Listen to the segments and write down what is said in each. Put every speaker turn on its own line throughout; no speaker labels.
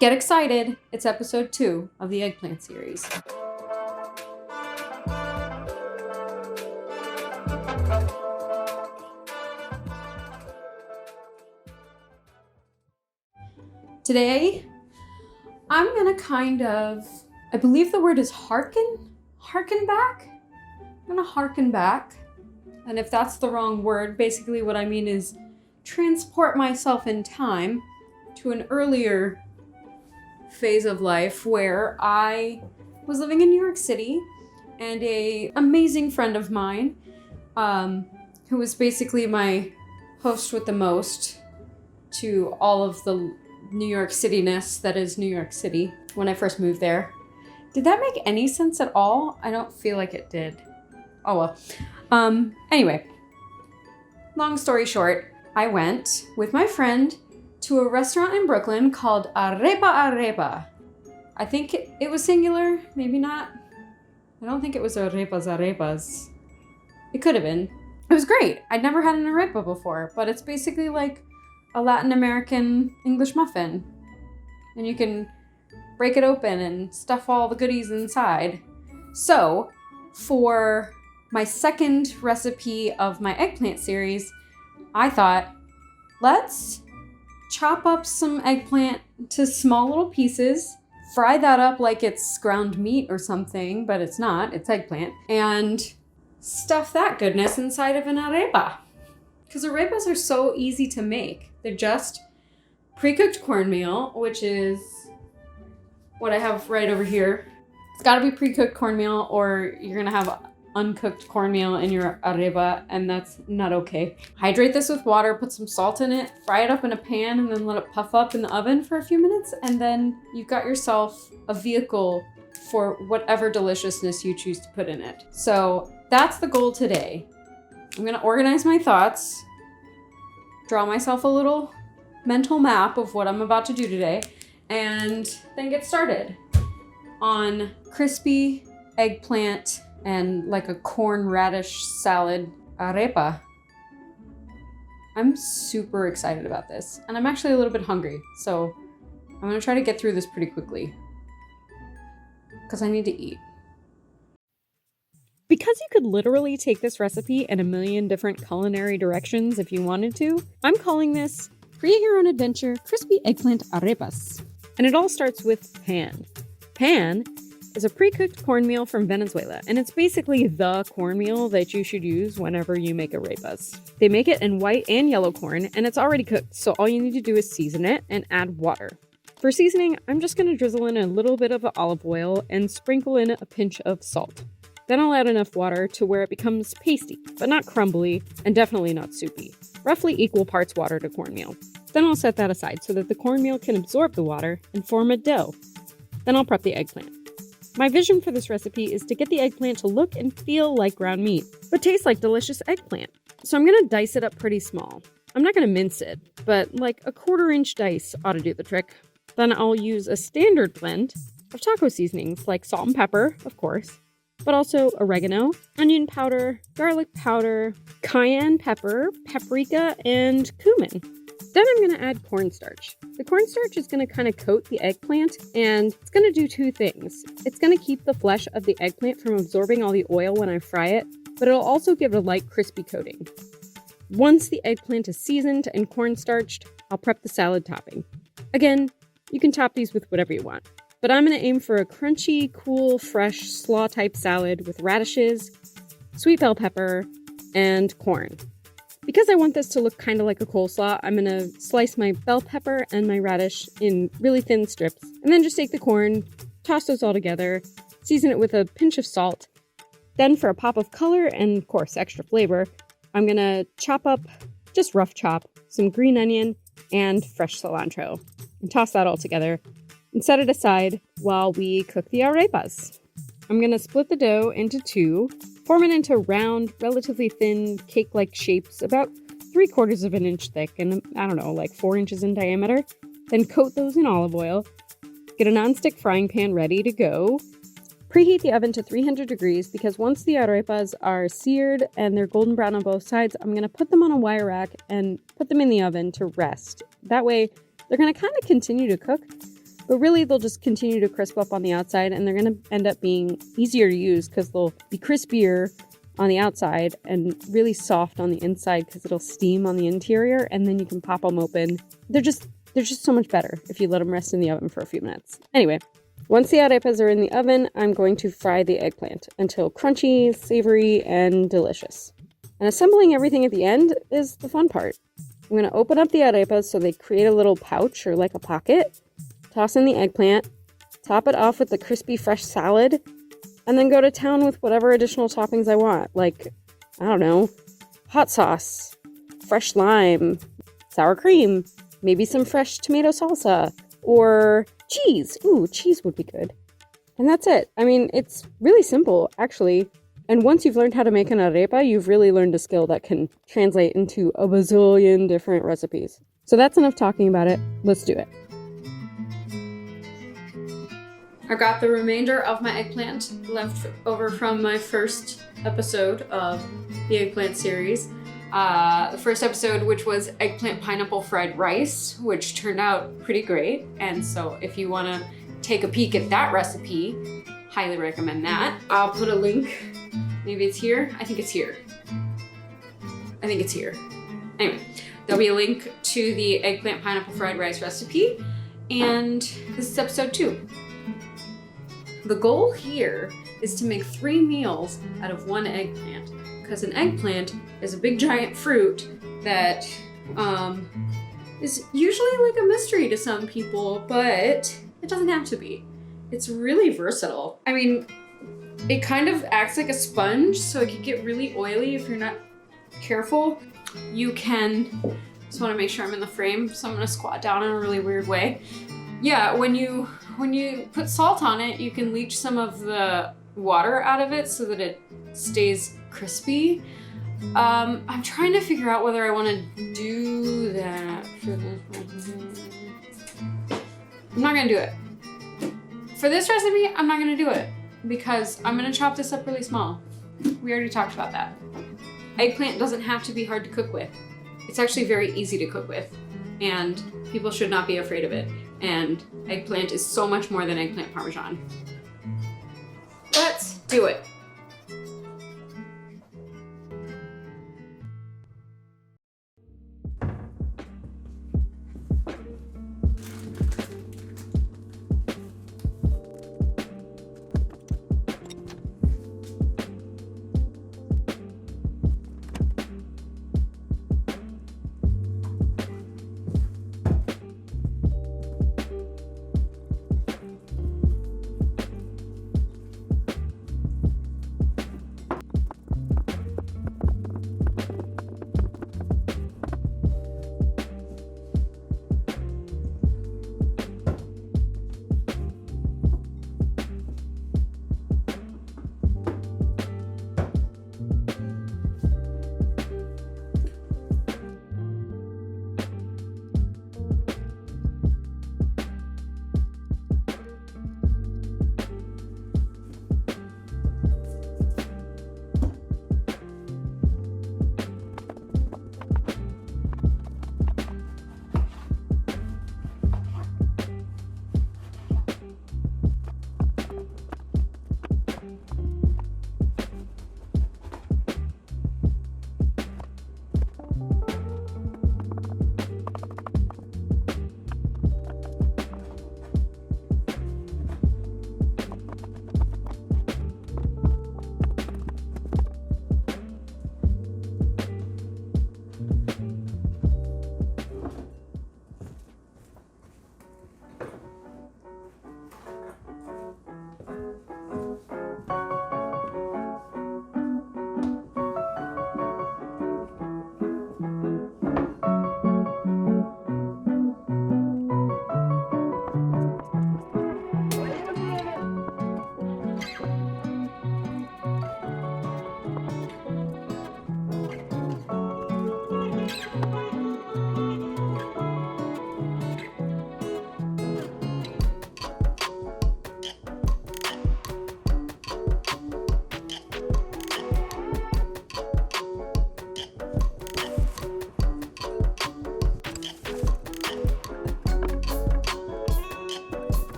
Get excited, it's episode 2 of the Eggplant series. Today, I'm gonna I believe the word is harken back? I'm gonna harken back. And if that's the wrong word, basically what I mean is transport myself in time to an earlier phase of life where I was living in New York City, and an amazing friend of mine, who was basically my host with the most to all of the New York City-ness that is New York City when I first moved there. Did that make any sense at all? I don't feel like it did. Oh well. Anyway, long story short, I went with my friend to a restaurant in Brooklyn called Arepa. I think it was singular, maybe not. I don't think it was Arepas. It could have been. It was great. I'd never had an arepa before, but it's basically like a Latin American English muffin. And you can break it open and stuff all the goodies inside. So, for my second recipe of my eggplant series, I thought, let's chop up some eggplant to small little pieces, fry that up like it's ground meat or something, but it's not, it's eggplant, and stuff that goodness inside of an arepa. Because arepas are so easy to make. They're just pre-cooked cornmeal, which is what I have right over here. It's gotta be pre-cooked cornmeal or you're gonna have uncooked cornmeal in your arepa, and that's not okay. Hydrate this with water, put some salt in it, fry it up in a pan, and then let it puff up in the oven for a few minutes, and then you've got yourself a vehicle for whatever deliciousness you choose to put in it. So that's the goal today. I'm gonna organize my thoughts, draw myself a little mental map of what I'm about to do today, and then get started on crispy eggplant and like a corn radish salad arepa. I'm super excited about this, and I'm actually a little bit hungry, so I'm gonna try to get through this pretty quickly because I need to eat.
Because you could literally take this recipe in a million different culinary directions if you wanted to, I'm calling this Create Your Own Adventure Crispy Eggplant Arepas. And it all starts with P.A.N. P.A.N is a pre-cooked cornmeal from Venezuela, and it's basically the cornmeal that you should use whenever you make arepas. They make it in white and yellow corn, and it's already cooked, so all you need to do is season it and add water. For seasoning, I'm just going to drizzle in a little bit of olive oil and sprinkle in a pinch of salt. Then I'll add enough water to where it becomes pasty, but not crumbly, and definitely not soupy. Roughly equal parts water to cornmeal. Then I'll set that aside so that the cornmeal can absorb the water and form a dough. Then I'll prep the eggplant. My vision for this recipe is to get the eggplant to look and feel like ground meat, but taste like delicious eggplant. So I'm going to dice it up pretty small. I'm not going to mince it, but like a 1/4-inch dice ought to do the trick. Then I'll use a standard blend of taco seasonings like salt and pepper, of course, but also oregano, onion powder, garlic powder, cayenne pepper, paprika, and cumin. Then I'm going to add cornstarch. The cornstarch is going to kind of coat the eggplant, and it's going to do two things. It's going to keep the flesh of the eggplant from absorbing all the oil when I fry it, but it'll also give it a light crispy coating. Once the eggplant is seasoned and cornstarched, I'll prep the salad topping. Again, you can top these with whatever you want, but I'm going to aim for a crunchy, cool, fresh, slaw-type salad with radishes, sweet bell pepper, and corn. Because I want this to look kind of like a coleslaw, I'm going to slice my bell pepper and my radish in really thin strips, and then just take the corn, toss those all together, season it with a pinch of salt. Then for a pop of color and, of course, extra flavor, I'm going to chop up, just rough chop, some green onion and fresh cilantro, and toss that all together, and set it aside while we cook the arepas. I'm going to split the dough into two, form it into round, relatively thin, cake-like shapes, about 3/4 of an inch thick and, like 4 inches in diameter. Then coat those in olive oil. Get a nonstick frying pan ready to go. Preheat the oven to 300 degrees because once the arepas are seared and they're golden brown on both sides, I'm going to put them on a wire rack and put them in the oven to rest. That way, they're going to kind of continue to cook, but really they'll just continue to crisp up on the outside, and they're going to end up being easier to use because they'll be crispier on the outside and really soft on the inside because it'll steam on the interior, and then you can pop them open. They're just so much better if you let them rest in the oven for a few minutes. Anyway, once the arepas are in the oven, I'm going to fry the eggplant until crunchy, savory, and delicious. And assembling everything at the end is the fun part. I'm going to open up the arepas so they create a little pouch or like a pocket, toss in the eggplant, top it off with the crispy fresh salad, and then go to town with whatever additional toppings I want, like, I don't know, hot sauce, fresh lime, sour cream, maybe some fresh tomato salsa, or cheese. Ooh, cheese would be good. And that's it. I mean, it's really simple, actually. And once you've learned how to make an arepa, you've really learned a skill that can translate into a bazillion different recipes. So that's enough talking about it. Let's do it.
I got the remainder of my eggplant left over from my first episode of the eggplant series. The first episode, which was eggplant pineapple fried rice, which turned out pretty great. And so if you want to take a peek at that recipe, highly recommend that. I'll put a link. Maybe it's here. I think it's here. Anyway, there'll be a link to the eggplant pineapple fried rice recipe. And this is episode 2. The goal here is to make 3 meals out of 1 eggplant, because an eggplant is a big giant fruit that is usually like a mystery to some people, but it doesn't have to be. It's really versatile. I mean, it kind of acts like a sponge, so it can get really oily if you're not careful. You can, just want to make sure I'm in the frame, so I'm gonna squat down in a really weird way. Yeah, when you put salt on it, you can leach some of the water out of it so that it stays crispy. I'm trying to figure out whether I want to do that for this one. I'm not gonna do it. For this recipe, I'm not gonna do it because I'm gonna chop this up really small. We already talked about that. Eggplant doesn't have to be hard to cook with. It's actually very easy to cook with, and people should not be afraid of it. And eggplant is so much more than eggplant parmesan. Let's do it.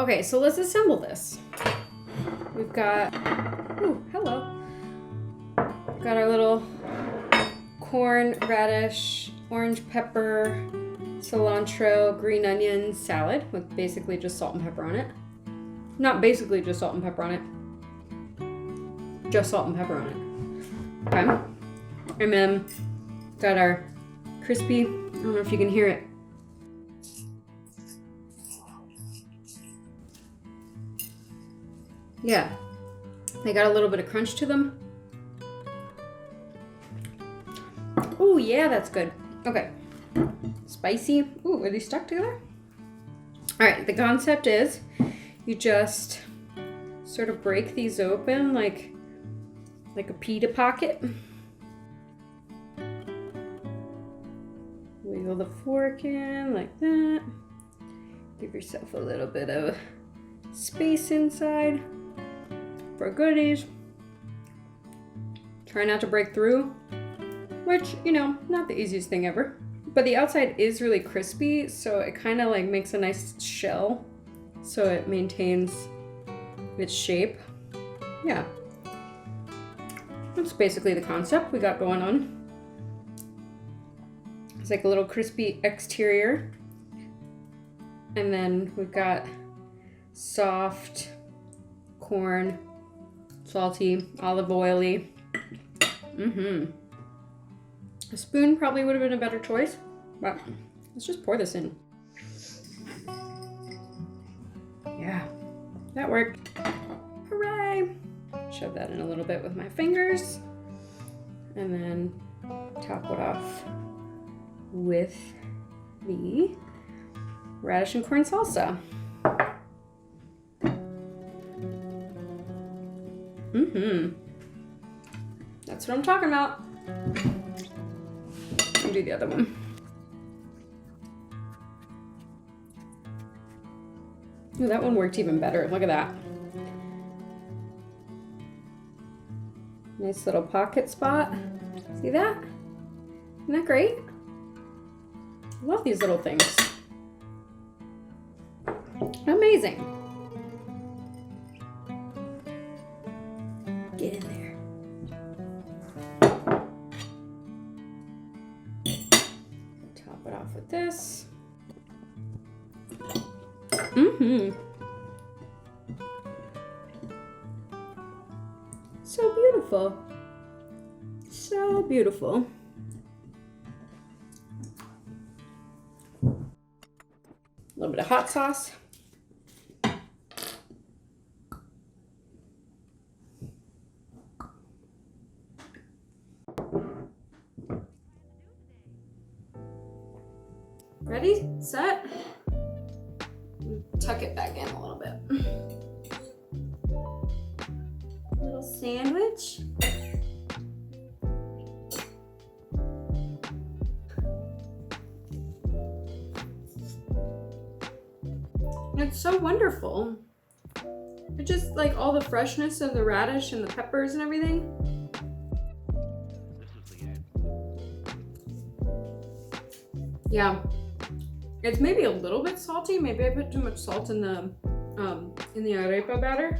Okay, so let's assemble this. We've got, ooh, hello. Got our little corn, radish, orange pepper, cilantro, green onion salad with basically just salt and pepper on it. Not basically just salt and pepper on it. Just salt and pepper on it. Okay. And then got our crispy, I don't know if you can hear it. Yeah, they got a little bit of crunch to them. Oh yeah, that's good. Okay, spicy. Ooh, are these stuck together? All right, the concept is you just sort of break these open like a pita pocket. Wiggle the fork in like that. Give yourself a little bit of space inside for goodies. Try not to break through, which, you know, not the easiest thing ever. But the outside is really crispy, so it kind of like makes a nice shell, so it maintains its shape. Yeah. That's basically the concept we got going on. It's like a little crispy exterior. And then we've got soft corn, salty, olive oily. A spoon probably would have been a better choice, but let's just pour this in. Yeah, that worked. Hooray! Shove that in a little bit with my fingers, and then top it off with the radish and corn salsa. That's what I'm talking about. I'll do the other one. Ooh, that one worked even better. Look at that. Nice little pocket spot. See that? Isn't that great? I love these little things. Amazing. Get in there. Top it off with this. So beautiful. So beautiful. A little bit of hot sauce. Ready? Set? Tuck it back in a little bit. Little sandwich. It's so wonderful. It just like all the freshness of the radish and the peppers and everything. Yeah. It's maybe a little bit salty. Maybe I put too much salt in the arepa batter.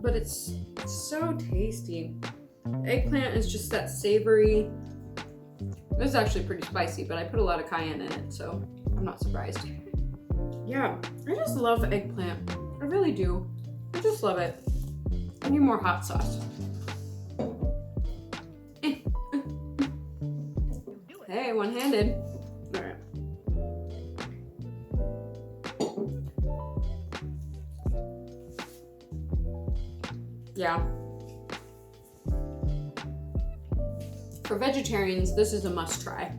But it's so tasty. Eggplant is just that savory. This is actually pretty spicy, but I put a lot of cayenne in it, so I'm not surprised. Yeah, I just love eggplant. I really do. I just love it. I need more hot sauce. Hey, one-handed. All right. Yeah. For vegetarians, this is a must-try.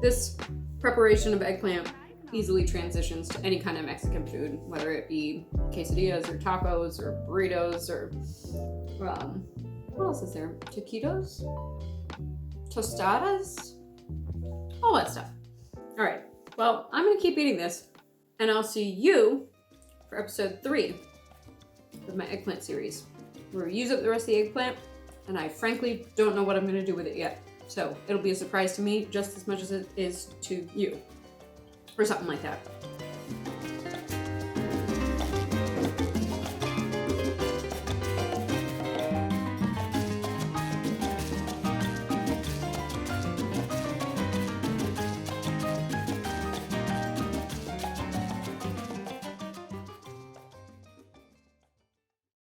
This preparation of eggplant easily transitions to any kind of Mexican food, whether it be quesadillas or tacos or burritos or what else is there? Taquitos? Tostadas? All that stuff. All right, well, I'm gonna keep eating this, and I'll see you for episode 3 of my eggplant series, where we use up the rest of the eggplant, and I frankly don't know what I'm gonna do with it yet. So it'll be a surprise to me just as much as it is to you. or something like that.